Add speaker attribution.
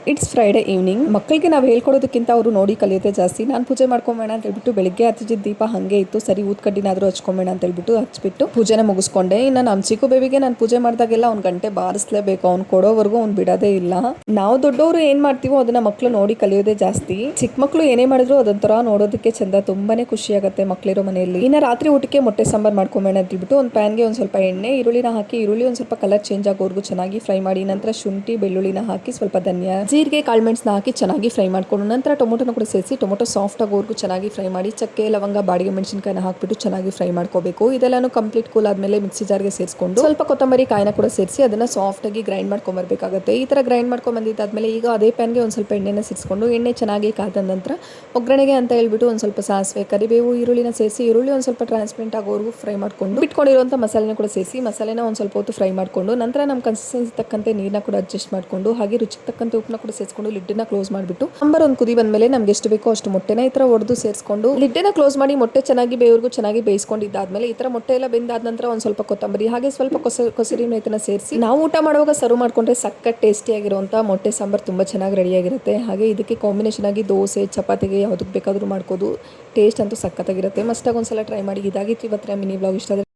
Speaker 1: It's Friday evening. ಮಕ್ಕಳಿಗೆ ನಾವು ಹೇಳ್ಕೊಡೋದಕ್ಕಿಂತ ಅವರು ನೋಡಿ ಕಲಿಯೋದೇ ಜಾಸ್ತಿ. ನಾನು ಪೂಜೆ ಮಾಡ್ಕೊಂಬೇಡ ಅಂತ ಹೇಳ್ಬಿಟ್ಟು ಬೆಳಿಗ್ಗೆ ಹಚ್ಚಿದ ದೀಪ ಹಾಗೆ ಇತ್ತು. ಸರಿ ಊದ್ಕಡ್ಡಿನಾದ್ರೂ ಹಚ್ಕೊಂಬೇಡ ಅಂತ ಹೇಳ್ಬಿಟ್ಟು ಹಚ್ಬಿಟ್ಟು ಪೂಜೆನ ಮುಗಿಸ್ಕೊಂಡೆ. ಇನ್ನು ನಮ್ಮ ಚಿಕ್ಕ ಬೇಬಿಗೆ ನಾನು ಪೂಜೆ ಮಾಡಿದಾಗೆಲ್ಲ ಅವ್ನು ಗಂಟೆ ಬಾರಿಸಲೇಬೇಕು. ಅವ್ನು ಕೊಡೋವರೆಗೂ ಅವ್ನು ಬಿಡೋದೇ ಇಲ್ಲ. ನಾವು ದೊಡ್ಡವರು ಏನ್ ಮಾಡ್ತೀವೋ ಅದನ್ನ ಮಕ್ಕಳು ನೋಡಿ ಕಲಿಯೋದೇ ಜಾಸ್ತಿ. ಚಿಕ್ಕ ಮಕ್ಕಳು ಏನೇ ಮಾಡಿದ್ರು ಅದೊಂಥರ ನೋಡೋದಕ್ಕೆ ಚಂದ, ತುಂಬಾನೇ ಖುಷಿ ಆಗುತ್ತೆ ಮಕ್ಕಳಿರೋ ಮನೆಯಲ್ಲಿ. ಇನ್ನು ರಾತ್ರಿ ಊಟಕ್ಕೆ ಮೊಟ್ಟೆ ಸಾಂಬಾರ್ ಮಾಡ್ಕೊಂಬೇಡ ಅಂತ ಹೇಳ್ಬಿಟ್ಟು ಒಂದು ಪ್ಯಾನ್ಗೆ ಒಂದು ಸ್ವಲ್ಪ ಎಣ್ಣೆ, ಈರುಳ್ಳಿನ ಹಾಕಿ, ಈರುಳ್ಳಿ ಒಂದು ಸ್ವಲ್ಪ ಕಲರ್ ಚೇಂಜ್ ಆಗೋವರೆಗೂ ಚೆನ್ನಾಗಿ ಫ್ರೈ ಮಾಡಿ, ನಂತರ ಶುಂಠಿ ಬೆಳ್ಳುಳ್ಳಿನ ಹಾಕಿ, ಸ್ವಲ್ಪ ಧನಿಯಾ, ಜೀರಿಗೆ, ಕಾಳುಮೆಣಸನ್ನ ಹಾಕಿ ಚೆನ್ನಾಗಿ ಫ್ರೈ ಮಾಡ್ಕೊಂಡು, ನಂತರ ಟೊಮೊಟೊನ ಕೂಡ ಸೇರಿಸಿ ಟೊಮೊಟೊ ಸಾಫ್ಟ್ ಆಗೋವರೆಗೂ ಚೆನ್ನಾಗಿ ಫ್ರೈ ಮಾಡಿ, ಚಕ್ಕೆ, ಲವಂಗ, ಬಾಡಿಗೆ ಮೆಣಸಿನಕಾಯಿನ ಹಾಕ್ಬಿಟ್ಟು ಚೆನ್ನಾಗಿ ಫ್ರೈ ಮಾಡ್ಕೋಬೇಕು. ಇದೆಲ್ಲಾನು ಕಂಪ್ಲೀಟ್ ಕೂಲ್ ಆದ್ಮೇಲೆ ಮಿಕ್ಸಿ ಜಾರ್ಗೆ ಸೇರಿಸ್ಕೊಂಡು ಸ್ವಲ್ಪ ಕೊತ್ತಂಬರಿ ಕಾಯಿನ ಕೂಡ ಸೇರಿಸಿ ಅದನ್ನ ಸಾಫ್ಟ್ ಆಗಿ ಗ್ರೈಂಡ್ ಮಾಡ್ಕೊಂಡ್ಬರ್ಬೇಕಾಗುತ್ತೆ. ಈ ತರ ಗ್ರೈಂಡ್ ಮಾಡ್ಕೊಂಡ್ ಬಂದಿದ್ದಾದ್ಮೇಲೆ ಈಗ ಅದೇ ಪ್ಯಾನ್ಗೆ ಒಂದು ಸ್ವಲ್ಪ ಎಣ್ಣೆನ ಸೇರಿಸ್ಕೊಂಡು, ಎಣ್ಣೆ ಚೆನ್ನಾಗಿ ಕಾದ ನಂತರ ಒಗ್ಗರಣೆಗೆ ಅಂತ ಹೇಳ್ಬಿಟ್ಟು ಒಂದು ಸ್ವಲ್ಪ ಸಾಸಿವೆ, ಕರಿಬೇವು, ಈರುಳ್ಳಿನ ಸೇರಿಸಿ, ಈರುಳ್ಳಿ ಒಂದು ಸ್ವಲ್ಪ ಟ್ರಾನ್ಸ್ಪರೆಂಟ್ ಆಗೋವರೆಗೂ ಫ್ರೈ ಮಾಡ್ಕೊಂಡು ಬಿಟ್ಕೊಂಡಿರುವಂಥ ಮಸಾಲೆನ ಕೂಡ ಸೇರಿಸಿ ಮಸಾಲೆನ ಒಂದು ಸ್ವಲ್ಪ ಹೊತ್ತು ಫ್ರೈ ಮಾಡ್ಕೊಂಡು, ನಂತರ ನಮ್ಮ ಕನ್ಸಿಸ್ಟೆನ್ಸಿ ತಕ್ಕಂತೆ ನೀರನ್ನ ಕೂಡ ಅಡ್ಜಸ್ಟ್ ಮಾಡ್ಕೊಂಡು, ಹಾಗೆ ರುಚಿಗೆ ತಕ್ಕಂತೆ ಉಪ್ಪನ್ನ ಕೂಡ ಸೇರಿಸ್ಕೊಂಡು ಲಿಡ್ಡನ್ನ ಕ್ಲೋಸ್ ಮಾಡಿಬಿಟ್ಟು ಸಾಂಬಾರ್ ಒಂದು ಕುದಿ ಬಂದಮೇಲೆ ನಮ್ಗೆ ಎಷ್ಟು ಬೇಕೋ ಅಷ್ಟು ಮೊಟ್ಟೆನ ಈ ತರ ಒಡೆದು ಸೇರಿಸ್ಕೊಂಡು ಲಿಡ್ಡನ್ನ ಕ್ಲೋಸ್ ಮಾಡಿ ಮೊಟ್ಟೆ ಚೆನ್ನಾಗಿ ಬೇವರೆಗೂ ಚೆನ್ನಾಗಿ ಬೇಯಿಸ್ಕೊಂಡಿದ್ದಾದ್ಮೇಲೆ ಈ ತರ ಮೊಟ್ಟೆ ಎಲ್ಲ ಬೆಂದಾದ ನಂತರ ಒಂದು ಸ್ವಲ್ಪ ಕೊತ್ತಂಬರಿ ಹಾಗೆ ಸ್ವಲ್ಪ ಕೊಸರಿ ಮೇಥಿನ ಸೇರಿಸಿ ನಾವು ಊಟ ಮಾಡುವಾಗ ಸರ್ವ್ ಮಾಡ್ಕೊಂಡ್ರೆ ಸಖತ್ ಟೇಸ್ಟಿ ಆಗಿರುವಂಥ ಮೊಟ್ಟೆ ಸಾಂಬಾರ್ ತುಂಬಾ ಚೆನ್ನಾಗಿ ರೆಡಿಯಾಗಿರುತ್ತೆ. ಹಾಗೆ ಇದಕ್ಕೆ ಕಾಂಬಿನೇಷನ್ ಆಗಿ ದೋಸೆ, ಚಪಾತಿಗೆ ಯಾವುದಕ್ಕೆ ಬೇಕಾದರೂ ಮಾಡ್ಕೋದು. ಟೇಸ್ಟ್ ಅಂತೂ ಸಖತ್ತಾಗಿರುತ್ತೆ. ಮಸ್ಟಾಗಿ ಒಂದ್ಸಲ ಟ್ರೈ ಮಾಡಿ. ಇದಾಗಿತ್ತು ಇವತ್ತಿನ ಮಿನಿ ವ್ಲಾಗ್. ಇಷ್ಟ